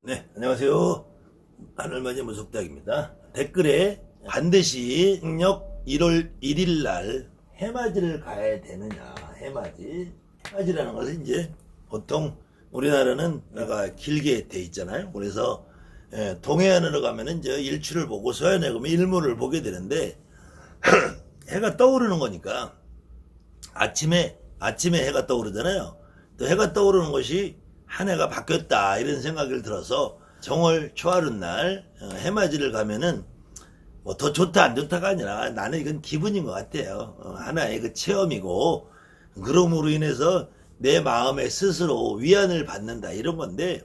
네, 안녕하세요. 하늘맞이 무속닥입니다. 댓글에 반드시 음력 1월 1일 날 해맞이를 가야 되느냐, 해맞이라는 것은 이제 보통 우리나라는 내가 길게 돼 있잖아요. 그래서 동해안으로 가면은 이제 일출을 보고 서해안에 가면 일몰을 보게 되는데 해가 떠오르는 거니까 아침에 해가 떠오르잖아요. 또 해가 떠오르는 것이 한 해가 바뀌었다 이런 생각을 들어서 정월 초하룻 날 해맞이를 가면은 뭐 더 좋다 안 좋다가 아니라 나는 이건 기분인 것 같아요. 하나의 그 체험이고 그럼으로 인해서 내 마음에 스스로 위안을 받는다 이런 건데,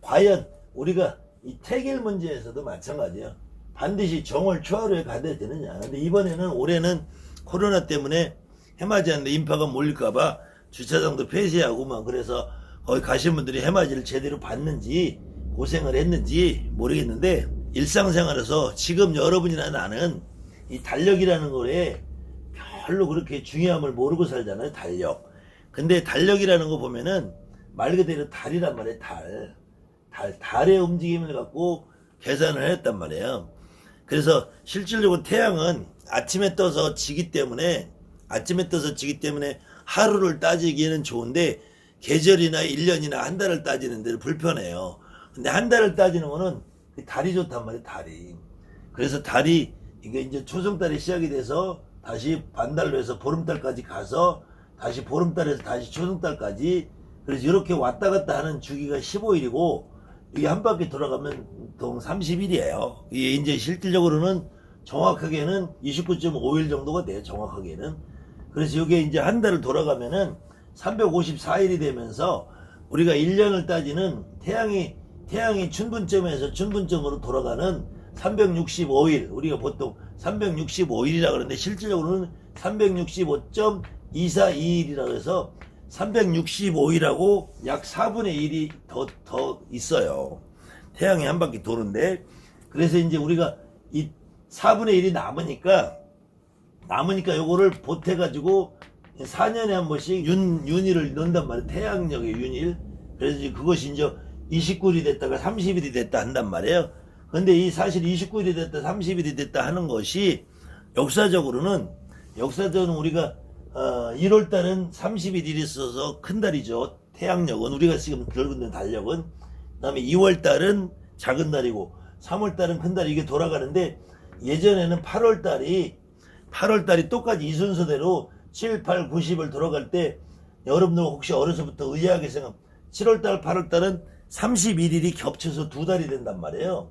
과연 우리가 이 태길 문제에서도 마찬가지예요. 반드시 정월 초하루에 가야 되느냐. 근데 이번에는 올해는 코로나 때문에 해맞이하는데 인파가 몰릴까봐 주차장도 폐쇄하고 막 그래서 거기 가신 분들이 해맞이를 제대로 봤는지 고생을 했는지 모르겠는데, 일상생활에서 지금 여러분이나 나는 이 달력이라는 거에 별로 그렇게 중요함을 모르고 살잖아요. 달력. 근데 달력이라는 거 보면은 말 그대로 달이란 말이에요. 달의 움직임을 갖고 계산을 했단 말이에요. 그래서 실질적으로 태양은 아침에 떠서 지기 때문에 하루를 따지기에는 좋은데 계절이나 1년이나 한 달을 따지는 데는 불편해요. 근데 한 달을 따지는 거는 달이 좋단 말이에요. 달이. 그래서 달이 이게 이제 초승달이 시작이 돼서 다시 반달로 해서 보름달까지 가서 다시 보름달에서 다시 초승달까지, 그래서 이렇게 왔다 갔다 하는 주기가 15일이고 이게 한 바퀴 돌아가면 보통 30일이에요. 이게 이제 실질적으로는 정확하게는 29.5일 정도가 돼요. 정확하게는. 그래서 이게 이제 한 달을 돌아가면은 354일이 되면서 우리가 1년을 따지는 태양이 춘분점에서 춘분점으로 돌아가는 365일, 우리가 보통 365일이라 그러는데 실질적으로는 365.242일이라고 해서 365일하고 약 4분의 1이 더 있어요. 태양이 한 바퀴 도는데, 그래서 이제 우리가 이 4분의 1이 남으니까 요거를 보태가지고 4년에 한 번씩 윤일을 넣는단 말이에요. 태양력의 윤일. 그래서 이제 그것이 이제 29일이 됐다가 30일이 됐다 한단 말이에요. 근데 이 사실 29일이 됐다 30일이 됐다 하는 것이 역사적으로는 우리가 1월달은 31일이 있어서 큰 달이죠. 태양력은 우리가 지금 들고 있는 달력은. 그 다음에 2월달은 작은 달이고 3월달은 큰 달이, 이게 돌아가는데, 예전에는 8월달이 똑같이 이 순서대로 7, 8, 90을 돌아갈 때 여러분들 혹시 어려서부터 의아하게 생각, 7월달, 8월달은 31일이 겹쳐서 두 달이 된단 말이에요.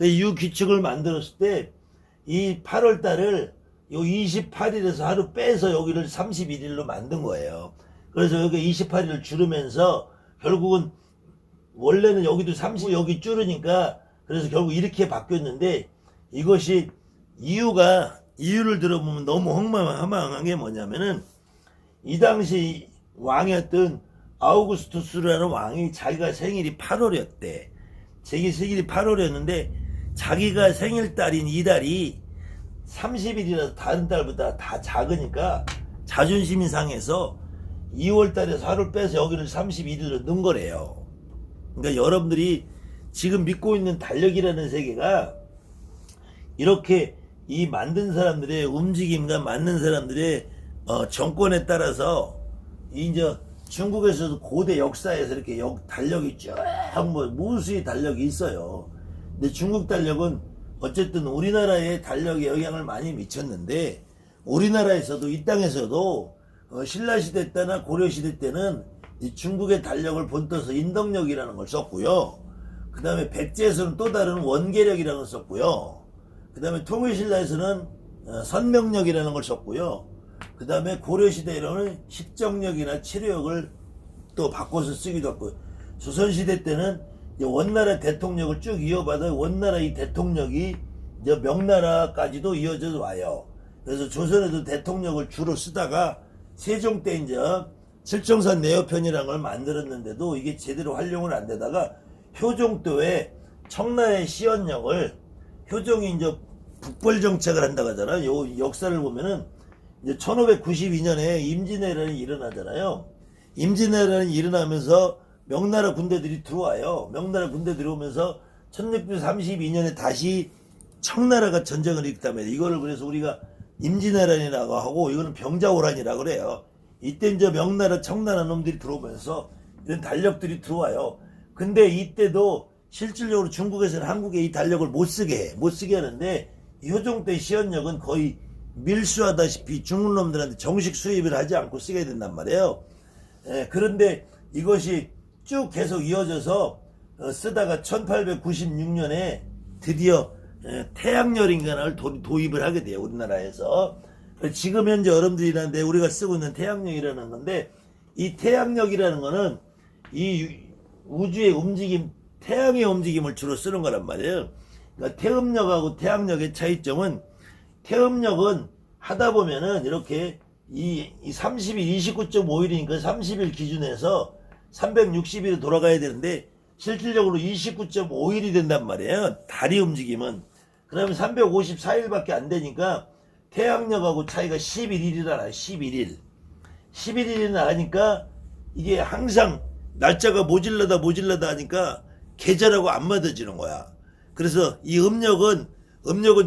이 규칙을 만들었을 때 이 8월달을 요 28일에서 하루 빼서 여기를 31일로 만든 거예요. 그래서 여기 28일을 줄이면서 결국은 원래는 여기도 30, 여기 줄으니까 그래서 결국 이렇게 바뀌었는데, 이것이 이유를 들어보면 너무 허망한 게 뭐냐면은, 이 당시 왕이었던 아우구스투스라는 왕이 자기가 생일이 8월이었대. 자기 생일이 8월이었는데 자기가 생일달인 이 달이 30일이라서 다른 달보다 다 작으니까 자존심이 상해서 2월달에서 하루를 빼서 여기를 31일로 넣은 거래요. 그러니까 여러분들이 지금 믿고 있는 달력이라는 세계가 이렇게 이 만든 사람들의 움직임과 만든 사람들의 정권에 따라서, 이제 중국에서도 고대 역사에서 이렇게 달력이 쭉 무수히 달력이 있어요. 근데 중국 달력은 어쨌든 우리나라의 달력에 영향을 많이 미쳤는데, 우리나라에서도 이 땅에서도 신라시대 때나 고려시대 때는 이 중국의 달력을 본떠서 인덕력이라는 걸 썼고요. 그 다음에 백제에서는 또 다른 원계력이라는 걸 썼고요. 그 다음에 통일신라에서는 선명력이라는 걸 썼고요. 그 다음에 고려시대에는 식정력이나 치료력을 또 바꿔서 쓰기도 했고요. 조선시대 때는 원나라 대통령을 쭉 이어받아 원나라 이 대통령이 이제 명나라까지도 이어져 와요. 그래서 조선에도 대통령을 주로 쓰다가 세종 때 이제 칠정산 내어편이라는 걸 만들었는데도 이게 제대로 활용을 안 되다가 효종도에 청라의 시연령을, 효종이 이제 북벌 정책을 한다고 하잖아요. 요 역사를 보면은 이제 1592년에 임진왜란이 일어나잖아요. 임진왜란이 일어나면서 명나라 군대들이 들어와요. 명나라 군대 들어오면서 1632년에 다시 청나라가 전쟁을 일으켰다면 이거를 그래서 우리가 임진왜란이라고 하고 이거는 병자호란이라고 그래요. 이때 이제 명나라 청나라 놈들이 들어오면서 이런 달력들이 들어와요. 근데 이때도 실질적으로 중국에서는 한국에 이 달력을 못 쓰게 하는데 효종 때 시연력은 거의 밀수하다시피 중국 놈들한테 정식 수입을 하지 않고 쓰게 된단 말이에요. 그런데 이것이 쭉 계속 이어져서 쓰다가 1896년에 드디어 태양열인간을 도입을 하게 돼요. 우리나라에서. 지금 현재 여러분들이란데 우리가 쓰고 있는 태양력이라는 건데 이 태양력이라는 거는 이 우주의 움직임, 태양의 움직임을 주로 쓰는 거란 말이에요. 그러니까 태음력하고 태양력의 차이점은 태음력은 하다 보면은 이렇게 이 30일 29.5일이니까 30일 기준에서 360일을 돌아가야 되는데 실질적으로 29.5일이 된단 말이에요. 달이 움직임은. 그러면 354일밖에 안 되니까 태양력하고 차이가 11일이라 11일. 11일이 나니까 이게 항상 날짜가 모질라다 하니까 계절하고 안 맞아지는 거야. 그래서 이 음력은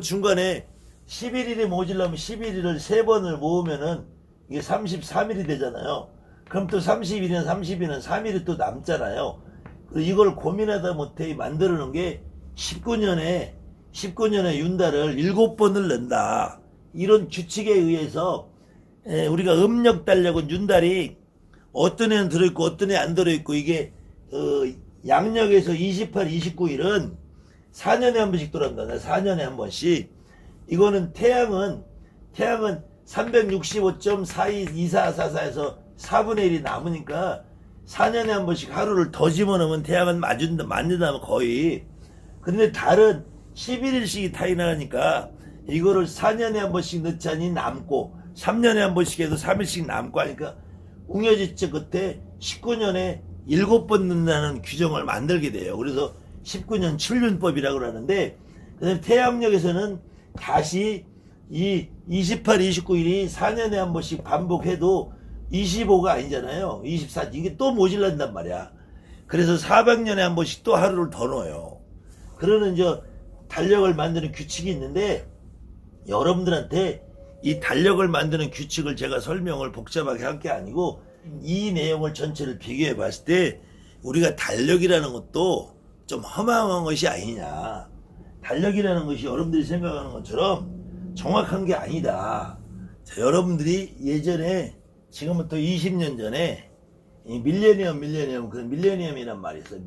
중간에 11일이 모질라면 11일을 3번을 모으면은 이게 33일이 되잖아요. 그럼 또 30일이나 30일은 3일이 또 남잖아요. 그리고 이걸 고민하다 못해 만들어 놓은 게 19년에 윤달을 7번을 넣는다. 이런 규칙에 의해서 우리가 음력 달력은 윤달이 어떤 애는 들어있고 어떤 애 안 들어있고 이게 양력에서 28, 29일은 4년에 한 번씩 돌아온다. 4년에 한 번씩. 이거는 태양은 365.422444에서 4분의 1이 남으니까 4년에 한 번씩 하루를 더 집어넣으면 태양은 맞는다면 거의. 그런데 달은 11일씩이 타이 나니까 이거를 4년에 한 번씩 넣자니 남고 3년에 한 번씩 해도 3일씩 남고 하니까 웅여지체 끝에 19년에 7번 넣는다는 규정을 만들게 돼요. 그래서 19년 7륜법이라고 하는데 태양력에서는 다시 이 28, 29일이 4년에 한 번씩 반복해도 25가 아니잖아요. 24. 이게 또 모질란단 말이야. 그래서 400년에 한 번씩 또 하루를 더 넣어요. 그러는 달력을 만드는 규칙이 있는데 여러분들한테 이 달력을 만드는 규칙을 제가 설명을 복잡하게 할 게 아니고 이 내용을 전체를 비교해 봤을 때 우리가 달력이라는 것도 좀 허망한 것이 아니냐. 달력이라는 것이 여러분들이 생각하는 것처럼 정확한 게 아니다. 자, 여러분들이 예전에 지금부터 20년 전에 이 밀레니엄이란 말이 있어요.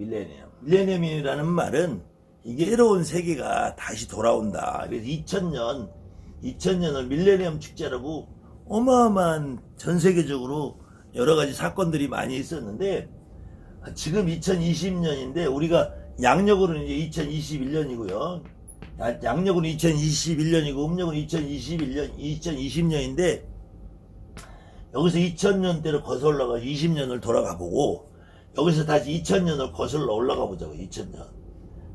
밀레니엄이라는 말은 이게 새로운 세계가 다시 돌아온다. 그래서 2000년을 밀레니엄 축제라고 어마어마한 전 세계적으로 여러 가지 사건들이 많이 있었는데 지금 2020년인데 우리가 양력으로는 이제 2021년이고요. 양력으로는 2021년이고 음력은 2020년인데 여기서 2000년대로 거슬러 올라가 20년을 돌아가 보고 여기서 다시 2000년을 거슬러 올라가 보자고. 2000년.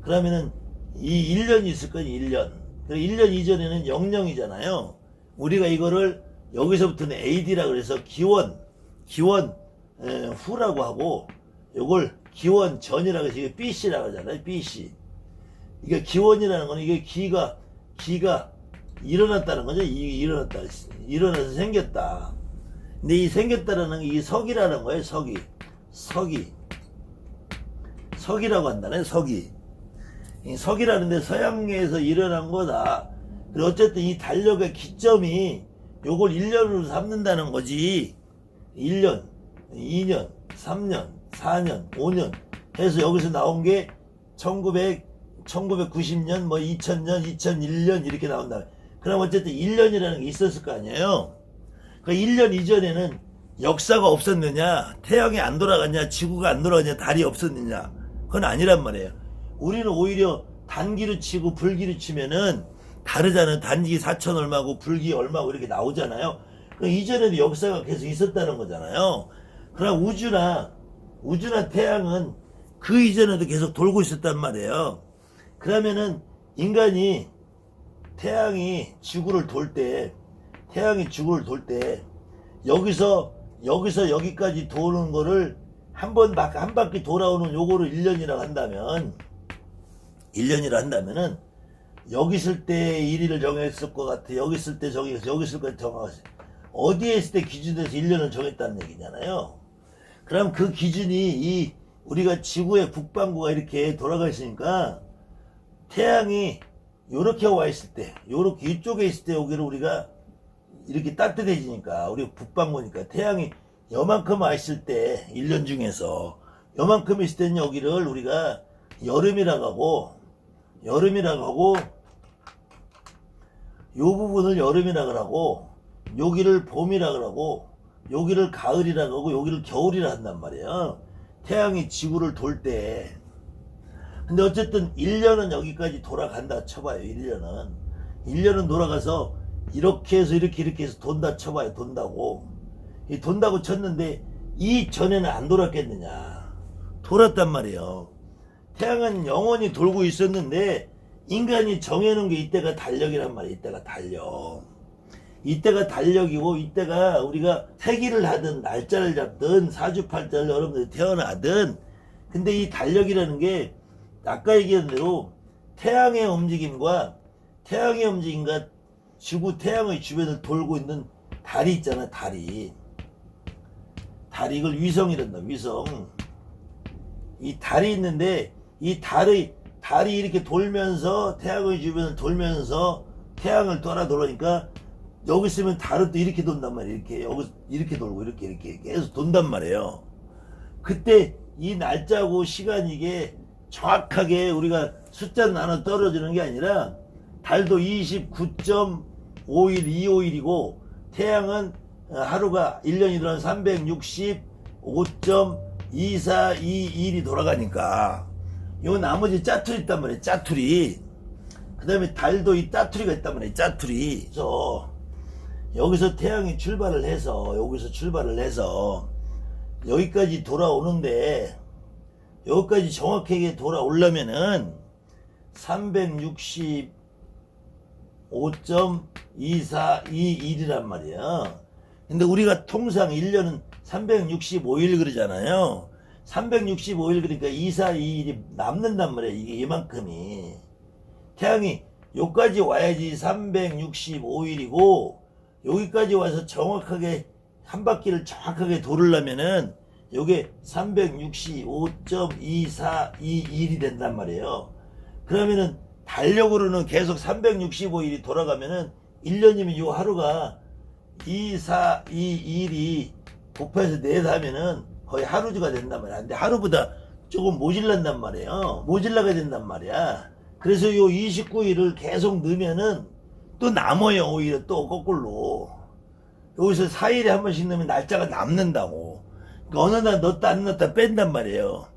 그러면은 이 1년이 있을 거니 1년. 1년 이전에는 00이잖아요. 우리가 이거를 여기서부터는 AD라고 그래서 기원 후라고 하고 요걸 기원 전이라고 해서 이게 BC라고 하잖아요. BC. 이게 기원이라는 거는 이게 기가 일어났다는 거죠. 이게 일어나서 생겼다. 근데 이 생겼다라는 게 이 석이라는 거예요. 석이라고 한다네. 석이. 이 석이라는데 서양계에서 일어난 거다. 그리고 어쨌든 이 달력의 기점이 요걸 1년으로 삼는다는 거지. 1년, 2년, 3년, 4년, 5년 해서 여기서 나온 게 1990년, 뭐 2000년, 2001년 이렇게 나온다. 그럼 어쨌든 1년이라는 게 있었을 거 아니에요. 그 1년 이전에는 역사가 없었느냐, 태양이 안 돌아갔냐, 지구가 안 돌아갔냐, 달이 없었느냐. 그건 아니란 말이에요. 우리는 오히려 단기로 치고 불기로 치면은 다르잖아요. 단기 4천 얼마고 불기 얼마고 이렇게 나오잖아요. 그 이전에도 역사가 계속 있었다는 거잖아요. 그러나 우주나 태양은 그 이전에도 계속 돌고 있었단 말이에요. 그러면은 인간이 태양이 지구를 돌 때 여기서 여기까지 도는 거를 한 바퀴 돌아오는 요거를 1년이라고 한다면, 1년이라 한다면은, 여기 있을 때 1위를 정했을 것 같아. 여기 있을 때 정했어. 여기 있을 때 정했어. 어디에 있을 때 기준에서 1년을 정했다는 얘기잖아요. 그럼 그 기준이 우리가 지구의 북반구가 이렇게 돌아가 있으니까 태양이 요렇게 와 있을 때, 요렇게 이쪽에 있을 때 여기를 우리가 이렇게 따뜻해지니까, 우리 북반구니까 태양이 요만큼 와 있을 때 1년 중에서 요만큼 있을 때는 여기를 우리가 여름이라고 하고 요 부분을 여름이라고 하고 여기를 봄이라고 하고 여기를 가을이라고 하고 여기를 겨울이라 한단 말이에요. 태양이 지구를 돌 때. 근데 어쨌든 1년은 여기까지 돌아간다 쳐봐요. 1년은 돌아가서 이렇게 해서 이렇게 해서 돈다 쳐봐요. 돈다고 쳤는데 이 전에는 안 돌았겠느냐. 돌았단 말이에요. 태양은 영원히 돌고 있었는데 인간이 정해놓은 게 이때가 달력이란 말이에요. 이때가 달력이고, 이때가 우리가 세기를 하든 날짜를 잡든 사주팔자를 여러분들이 태어나든, 근데 이 달력이라는 게 아까 얘기한 대로 태양의 움직임과 지구 태양의 주변을 돌고 있는 달이 있잖아. 달이 이걸 위성이란다. 위성. 이 달이 있는데 이 달이 이렇게 돌면서 태양의 주변을 돌면서 태양을 돌아 돌으니까 여기 있으면 달은 또 이렇게 돈단 말이에요. 여기 이렇게 돌고 이렇게 계속 돈단 말이에요. 그때 이 날짜하고 시간 이게 정확하게 우리가 숫자 나눠 떨어지는 게 아니라 달도 29.5일 251이고 태양은 하루가 1년이 들어간 365.2422일이 돌아가니까 요 나머지 짜투리 있단 말이에요. 짜투리. 그 다음에 달도 이 짜투리가 있단 말이에요. 짜투리. 그래서 여기서 태양이 출발을 해서 여기까지 돌아오는데 여기까지 정확하게 돌아오려면은 365.2421이란 말이야. 근데 우리가 통상 1년은 365일 그러잖아요. 365일 그러니까 2421이 남는단 말이야. 이게 이만큼이. 태양이 여기까지 와야지 365일이고 여기까지 와서 정확하게 한 바퀴를 정확하게 돌으려면은 요게 365.2421이 된단 말이에요. 그러면은 달력으로는 계속 365일이 돌아가면은 1년이면 요 하루가 2422일이 곱해서 내다 하면은 거의 하루가 된단 말이야. 근데 하루보다 조금 모질란단 말이에요. 모질라게 된단 말이야. 그래서 요 29일을 계속 넣으면은 또 남아요. 오히려 또 거꾸로. 여기서 4일에 한 번씩 넣으면 날짜가 남는다고. 그러니까 어느 날 넣었다 안 넣었다 뺀단 말이에요.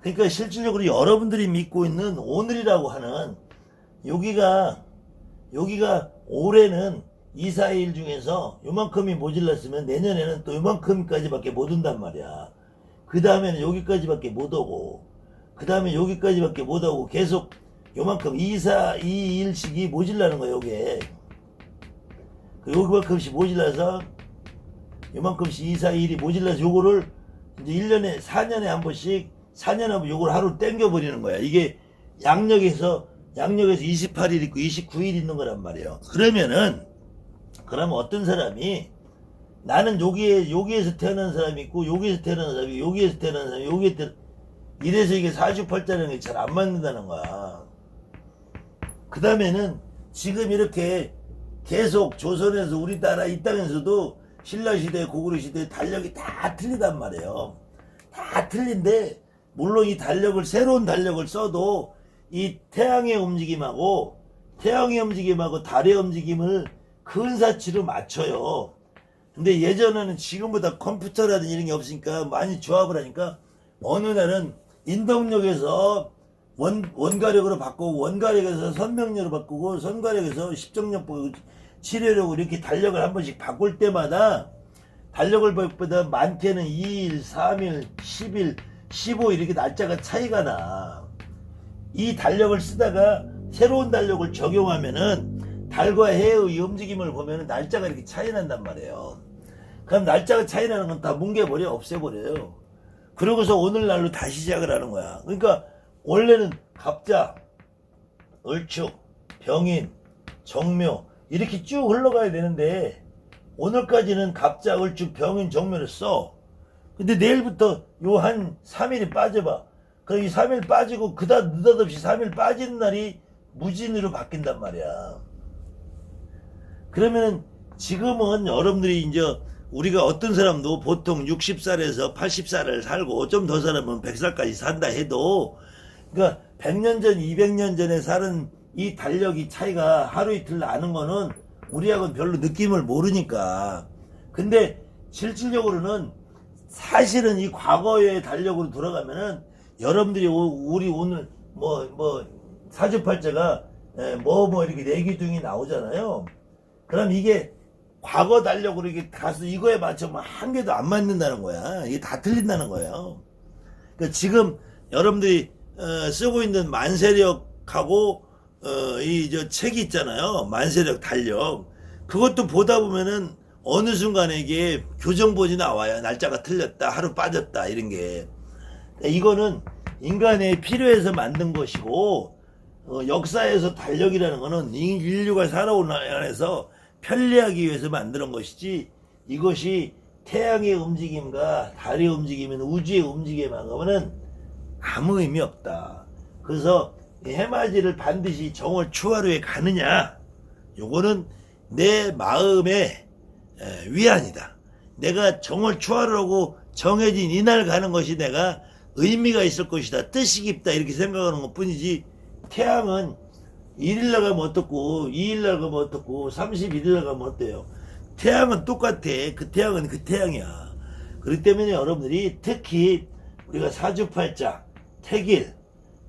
그러니까 실질적으로 여러분들이 믿고 있는 오늘이라고 하는 여기가 올해는 2, 4일 중에서 요만큼이 모질랐으면 내년에는 또 요만큼까지밖에 못 온단 말이야. 그 다음에는 여기까지밖에 못 오고 그 다음에 여기까지밖에 못 오고 계속 요만큼 2, 4, 2, 1씩이 모질라는 거야. 요게 여기만큼씩 모질라서 요만큼씩 2, 4, 1이 모질라서 요거를 이제 1년에 4년에 한 번씩 4년에 한 번 요걸 하루 땡겨버리는 거야. 이게 양력에서 28일 있고 29일 있는 거란 말이에요. 그러면 어떤 사람이 나는 여기에서 태어난 사람이 있고 여기에서 태어난 사람이 여기에서 태어난 사람이 여기에서 태어난 이래서 이게 사주팔자라는 게 잘 안 맞는다는 거야. 그 다음에는 지금 이렇게 계속 조선에서 우리나라 이 땅에서도 신라시대 고구려시대 달력이 다 틀리단 말이에요. 다 틀린데 물론 이 달력을 새로운 달력을 써도 이 태양의 움직임하고 달의 움직임을 근사치로 맞춰요. 근데 예전에는 지금보다 컴퓨터라든지 이런 게 없으니까 많이 조합을 하니까 어느 날은 인동력에서 원가력으로 바꾸고 원가력에서 선명력으로 바꾸고 선가력에서 십정력 바꾸고 치료력으로 이렇게 달력을 한 번씩 바꿀 때마다 달력을 보다 많게는 2일, 3일, 10일, 15일 이렇게 날짜가 차이가 나. 이 달력을 쓰다가 새로운 달력을 적용하면은 달과 해의 움직임을 보면은 날짜가 이렇게 차이 난단 말이에요. 그럼 날짜가 차이 나는 건 다 뭉개버려, 없애버려요. 그러고서 오늘날로 다시 시작을 하는 거야. 그러니까 원래는 갑자, 을축, 병인, 정묘 이렇게 쭉 흘러가야 되는데 오늘까지는 갑자, 을축, 병인, 정묘를 써. 근데 내일부터 요 한 3일이 빠져봐. 그럼 이 3일 빠지고 느닷없이 3일 빠지는 날이 무진으로 바뀐단 말이야. 그러면은 지금은 여러분들이 이제 우리가 어떤 사람도 보통 60살에서 80살을 살고 좀 더 살면 100살까지 산다 해도 그러니까 100년 전, 200년 전에 사는 이 달력이 차이가 하루 이틀 나는 거는 우리하고는 별로 느낌을 모르니까. 근데 실질적으로는 사실은 이 과거의 달력으로 돌아가면은 여러분들이 우리 오늘 사주팔자가 이렇게 내기둥이 나오잖아요. 그럼 이게 과거 달력으로 이게 가서 이거에 맞춰면 한 개도 안 맞는다는 거야. 이게 다 틀린다는 거예요. 그러니까 지금 여러분들이 쓰고 있는 만세력하고 이 저 책이 있잖아요. 만세력 달력. 그것도 보다 보면은 어느 순간에 이게 교정본이 나와요. 날짜가 틀렸다, 하루 빠졌다 이런 게. 이거는 인간의 필요해서 만든 것이고 역사에서 달력이라는 거는 인류가 살아온 안에서 편리하기 위해서 만드는 것이지 이것이 태양의 움직임과 달의 움직임은 우주의 움직임하고는 아무 의미 없다. 그래서 해맞이를 반드시 정월 추하루에 가느냐 요거는 내 마음의 위안이다. 내가 정월 추하루라고 정해진 이날 가는 것이 내가 의미가 있을 것이다. 뜻이 깊다 이렇게 생각하는 것 뿐이지 태양은 1일날 가면 어떻고 2일날 가면 어떻고 31일날 가면 어때요. 태양은 똑같아. 그 태양은 그 태양이야. 그렇기 때문에 여러분들이 특히 우리가 사주팔자, 태길,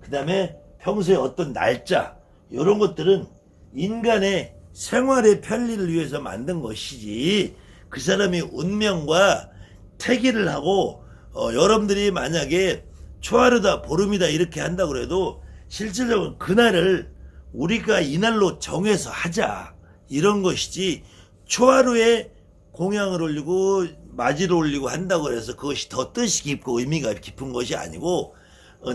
그 다음에 평소에 어떤 날짜 이런 것들은 인간의 생활의 편리를 위해서 만든 것이지 그 사람이 운명과 태길을 하고 여러분들이 만약에 초하루다 보름이다 이렇게 한다 그래도 실질적으로 그날을 우리가 이날로 정해서 하자 이런 것이지 초하루에 공양을 올리고 맞이를 올리고 한다고 해서 그것이 더 뜻이 깊고 의미가 깊은 것이 아니고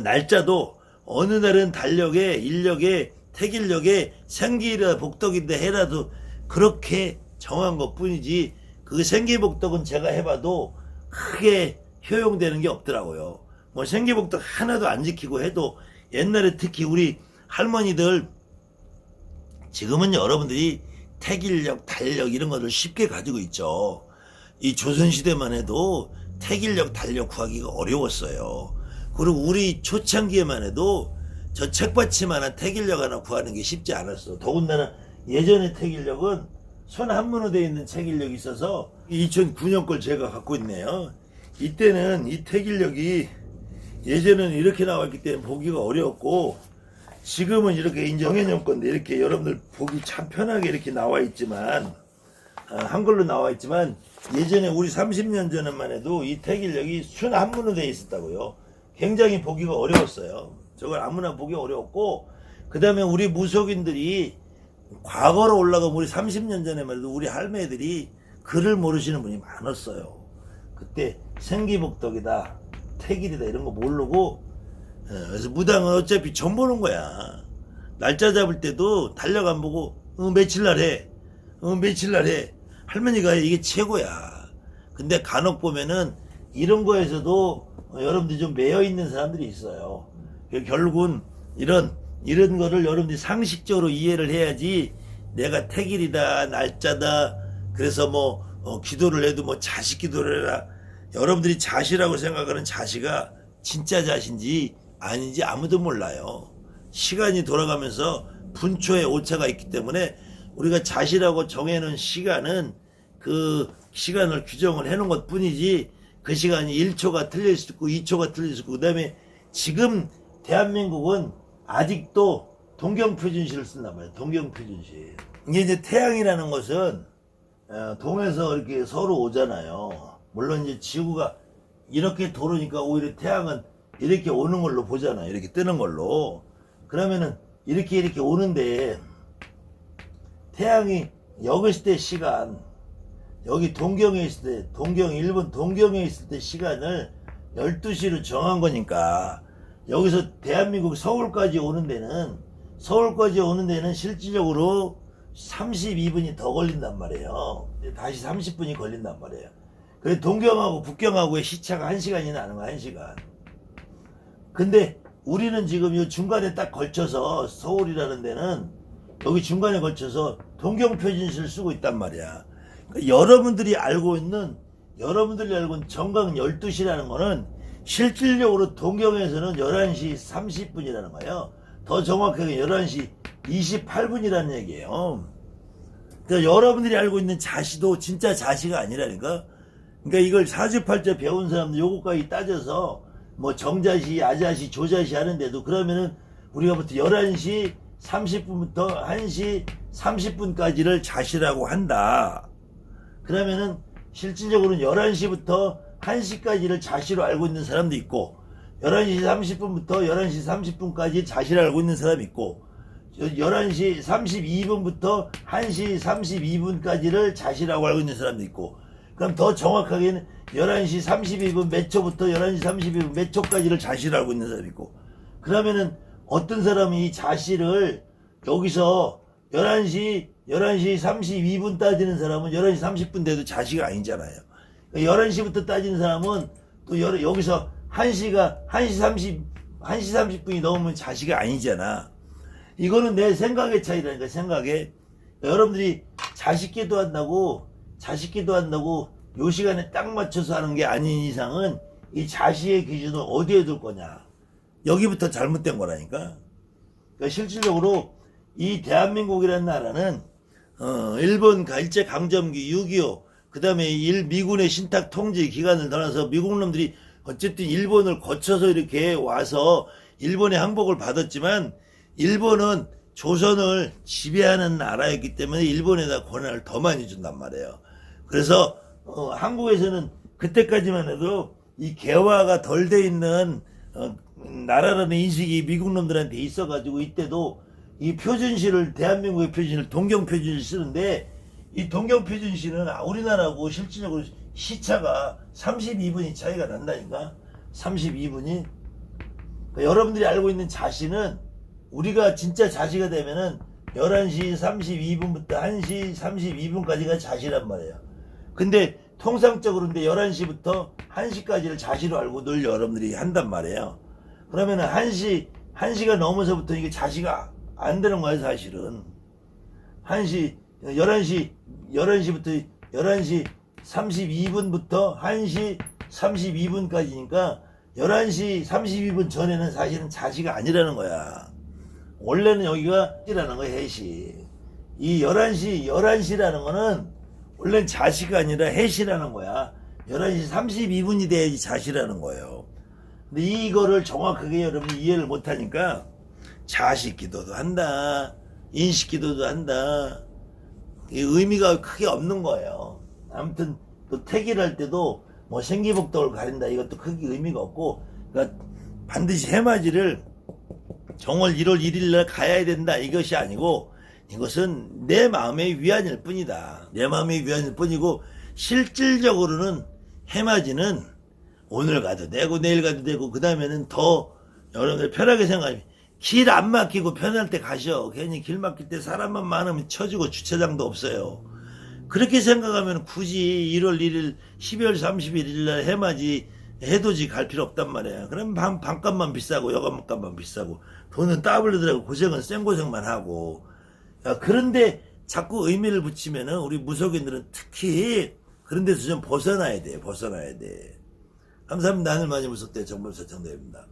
날짜도 어느 날은 달력에 인력에 태길력에 생기라 복덕인데 해라도 그렇게 정한 것 뿐이지 그 생기복덕은 제가 해봐도 크게 효용되는 게 없더라고요. 뭐 생기복덕 하나도 안 지키고 해도 옛날에 특히 우리 할머니들 지금은 여러분들이 태길력, 달력 이런 것을 쉽게 가지고 있죠. 이 조선시대만 해도 태길력, 달력 구하기가 어려웠어요. 그리고 우리 초창기에만 해도 저 책받침하나 태길력 하나 구하는 게 쉽지 않았어. 더군다나 예전의 태길력은 손 한문으로 되어 있는 태길력이 있어서 2009년 걸 제가 갖고 있네요. 이때는 이 태길력이 예전에는 이렇게 나왔기 때문에 보기가 어려웠고 지금은 이렇게 인정해놓은 건데 이렇게 여러분들 보기 참 편하게 이렇게 나와 있지만 한글로 나와 있지만 예전에 우리 30년 전에만 해도 이 태길력이 순 한문으로 되어 있었다고요. 굉장히 보기가 어려웠어요. 저걸 아무나 보기 어려웠고 그 다음에 우리 무속인들이 과거로 올라가면 우리 30년 전에만 해도 우리 할매들이 글을 모르시는 분이 많았어요. 그때 생기복덕이다 태길이다 이런 거 모르고 그래서 무당은 어차피 점 보는 거야. 날짜 잡을 때도 달력 안 보고 며칠 날 해. 며칠 날 해. 할머니가 이게 최고야. 근데 간혹 보면은 이런 거에서도 여러분들이 좀 매여 있는 사람들이 있어요. 결국은 이런 거를 여러분들이 상식적으로 이해를 해야지 내가 태길이다 날짜다 그래서 기도를 해도 자식 기도를 해라. 여러분들이 자시라고 생각하는 자시가 진짜 자신지 아닌지 아무도 몰라요. 시간이 돌아가면서 분초에 오차가 있기 때문에 우리가 자시라고 정해놓은 시간은 그 시간을 규정을 해놓은 것 뿐이지 그 시간이 1초가 틀릴 수 있고 2초가 틀릴 수 있고 그 다음에 지금 대한민국은 아직도 동경표준시를 쓴단 말이에요. 동경표준시. 이게 이제 태양이라는 것은 동에서 이렇게 서로 오잖아요. 물론 이제 지구가 이렇게 돌으니까 오히려 태양은 이렇게 오는 걸로 보잖아요. 이렇게 뜨는 걸로. 그러면은 이렇게 오는데 태양이 여기 있을 때 시간 여기 동경에 있을 때 일본 동경에 있을 때 시간을 12시로 정한 거니까 여기서 대한민국 서울까지 오는 데는 실질적으로 32분이 더 걸린단 말이에요. 다시 30분이 걸린단 말이에요. 그래 동경하고 북경하고의 시차가 1시간이 나는 거야. 1시간. 근데 우리는 지금 이 중간에 딱 걸쳐서 서울이라는 데는 여기 중간에 걸쳐서 동경표준시를 쓰고 있단 말이야. 그러니까 여러분들이 알고 있는 정각 12시라는 거는 실질적으로 동경에서는 11시 30분이라는 거예요. 더 정확하게 11시 28분이라는 얘기예요. 그러니까 여러분들이 알고 있는 자시도 진짜 자시가 아니라니까. 그러니까 이걸 사주팔자 배운 사람들 요거까지 따져서 뭐 정자시, 야자시, 조자시 하는데도 그러면은 우리가 부터 11시 30분부터 1시 30분까지를 자시라고 한다. 그러면은 실질적으로는 11시부터 1시까지를 자시로 알고 있는 사람도 있고 11시 30분부터 11시 30분까지 자시를 알고 있는 사람이 있고 11시 32분부터 1시 32분까지를 자시라고 알고 있는 사람도 있고 그럼 더 정확하게는 11시 32분 몇 초부터 11시 32분 몇 초까지를 자시를 알고 있는 사람이 있고 그러면은 어떤 사람이 이 자시를 여기서 11시 32분 따지는 사람은 11시 30분 돼도 자시가 아니잖아요. 11시부터 따지는 사람은 또 여기서 1시 30분이 넘으면 자시가 아니잖아. 이거는 내 생각의 차이라니까, 생각에. 여러분들이 자식기도 한다고 요 시간에 딱 맞춰서 하는 게 아닌 이상은 이 자시의 기준을 어디에 둘 거냐. 여기부터 잘못된 거라니까. 그러니까 실질적으로 이 대한민국이라는 나라는 일본 일제강점기 6.25 그 다음에 미군의 신탁 통제 기간을 떠나서 미국 놈들이 어쨌든 일본을 거쳐서 이렇게 와서 일본의 항복을 받았지만 일본은 조선을 지배하는 나라였기 때문에 일본에다 권한을 더 많이 준단 말이에요. 그래서 한국에서는 그때까지만 해도 이 개화가 덜 돼 있는 나라라는 인식이 미국 놈들한테 있어가지고 이때도 이 표준시를 대한민국의 표준시를 동경표준시를 쓰는데 이 동경표준시는 우리나라하고 실질적으로 시차가 32분이 차이가 난다니까. 32분이. 그러니까 여러분들이 알고 있는 자시는 우리가 진짜 자시가 되면은 11시 32분부터 1시 32분까지가 자시란 말이에요. 근데 통상적으로 근데 11시부터 1시까지를 자시로 알고 늘 여러분들이 한단 말이에요. 그러면은 1시가 넘어서부터 이게 자시가 안 되는 거예요, 사실은. 11시부터 11시 32분부터 1시 32분까지니까 11시 32분 전에는 사실은 자시가 아니라는 거야. 원래는 여기가 해시라는 거야, 해시. 이 11시라는 거는 원래는 자시가 아니라 해시라는 거야. 11시 32분이 돼야지 자시라는 거예요. 근데 이거를 정확하게 여러분이 이해를 못하니까 자식 기도도 한다. 인식 기도도 한다. 이 의미가 크게 없는 거예요. 아무튼 또 태기를 할 때도 뭐 생기복덕을 가린다. 이것도 크게 의미가 없고 그러니까 반드시 해맞이를 정월 1월 1일 날 가야 된다. 이것이 아니고 이것은 내 마음의 위안일 뿐이다. 내 마음의 위안일 뿐이고 실질적으로는 해맞이는 오늘 가도 되고 내일 가도 되고 그 다음에는 더 여러분들 편하게 생각하면 길 안 막히고 편할 때 가셔. 괜히 길 막힐 때 사람만 많으면 쳐지고 주차장도 없어요. 그렇게 생각하면 굳이 1월 1일 12월 31일 날 해맞이 해돋이 갈 필요 없단 말이야. 그럼 반값만 비싸고 여간값만 비싸고 돈은 따블리더라고 고생은 생고생만 하고. 야, 그런데 자꾸 의미를 붙이면은 우리 무속인들은 특히 그런 데서 좀 벗어나야 돼. 감사합니다. 하늘 많이 무속대 정범사청대입니다.